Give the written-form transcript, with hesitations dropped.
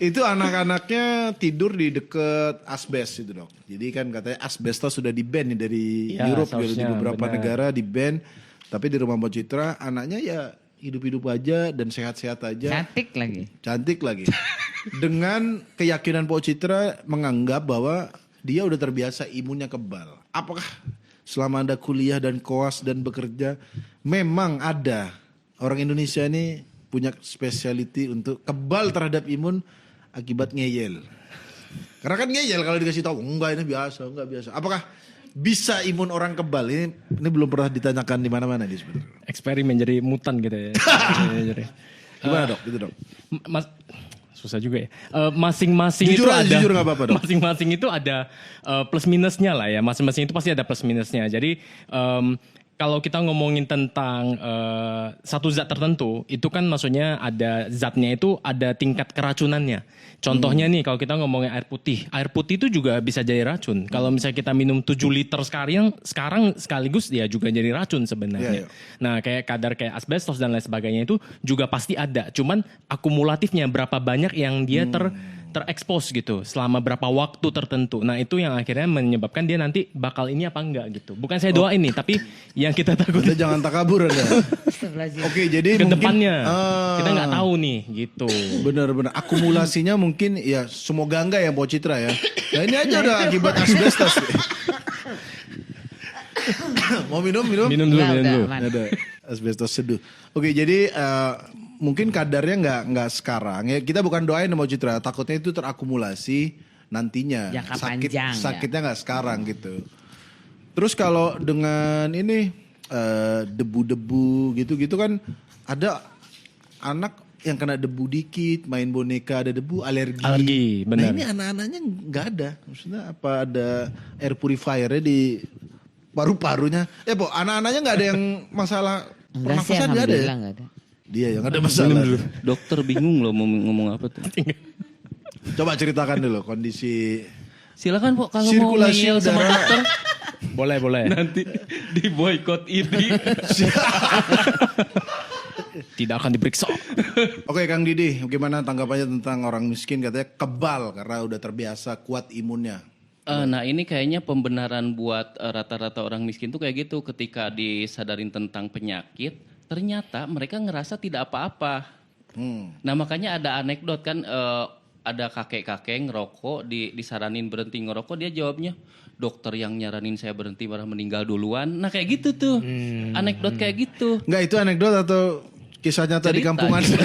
Itu anak-anaknya tidur di deket asbes itu dok. Jadi kan katanya asbestos sudah di-ban nih dari Ya, Europe gitu, di sausnya, beberapa benar. negara di-ban. Tapi di rumah Mbak Citra anaknya ya hidup-hidup aja dan sehat-sehat aja. Cantik lagi. Cantik lagi. Dengan keyakinan Mbak Citra menganggap bahwa dia udah terbiasa imunnya kebal. Apakah selama Anda kuliah dan koas dan bekerja memang ada orang Indonesia ini punya speciality untuk kebal terhadap imun akibat ngeyel. Karena kan ngeyel kalau dikasih tahu enggak ini biasa, enggak biasa. Apakah bisa imun orang kebal? Ini belum pernah ditanyakan di mana-mana nih sebenarnya. Eksperimen jadi mutan gitu ya. Jadi, Gimana dok? Gitu dok. Mas, susah juga ya. Masing-masing Jujur itu aja, ada. jujur nggak apa-apa, dok. Masing-masing itu ada plus minusnya lah ya. Masing-masing itu pasti ada plus minusnya. Jadi kalau kita ngomongin tentang satu zat tertentu, itu kan maksudnya ada zatnya itu ada tingkat keracunannya. Contohnya nih kalau kita ngomongin air putih itu juga bisa jadi racun. Kalau misalnya kita minum 7 liter sekarang sekaligus dia juga jadi racun sebenarnya. Iya, iya. Nah kayak kadar kayak asbestos dan lain sebagainya itu juga pasti ada. Cuman akumulatifnya berapa banyak yang dia terekspos gitu selama berapa waktu tertentu. Nah itu yang akhirnya menyebabkan dia nanti bakal ini apa enggak gitu. Bukan saya doain nih, tapi yang kita takut Anda jangan takabur Anda. Oke jadi ke mungkin depannya kita nggak tahu nih gitu. benar-benar akumulasinya mungkin ya semoga enggak ya Mbak Citra ya. Nah ini aja udah akibat asbestos. Mau minum? Minum dulu, Enggak, minum udah dulu. aman. Ada asbestos seduh. Oke jadi mungkin kadarnya nggak sekarang ya, kita bukan doain Mbak Citra, takutnya itu terakumulasi nantinya. Jangka panjang, sakitnya nggak sekarang gitu. Terus kalau dengan ini debu-debu gitu-gitu kan ada anak yang kena debu dikit, main boneka ada debu, alergi. Alergi, benar. Nah ini anak-anaknya nggak ada. Maksudnya apa ada air purifiernya di paru-parunya? Po, anak-anaknya nggak ada yang masalah Enggak sih, pernafasan nggak ada ya? alhamdulillah enggak ada. Dia yang ada masalah. Dokter bingung loh mau ngomong apa tuh. Coba ceritakan dulu kondisi Silakan Pok kalau mau sirkulasi ngeyel sama udara. dokter. Boleh. Nanti di boykot ini. Tidak akan diperiksa. Oke Kang Didi, gimana tanggapannya tentang orang miskin katanya kebal karena udah terbiasa kuat imunnya? Nah ini kayaknya pembenaran buat rata-rata orang miskin tuh kayak gitu. Ketika disadarin tentang penyakit, ternyata mereka ngerasa tidak apa-apa. Nah makanya ada anekdot kan, ada kakek-kakek ngerokok, disaranin berhenti ngerokok, dia jawabnya, dokter yang nyaranin saya berhenti malah meninggal duluan. Nah kayak gitu tuh, anekdot kayak gitu. Enggak itu anekdot atau kisah nyata di Cerita kampungan? gitu.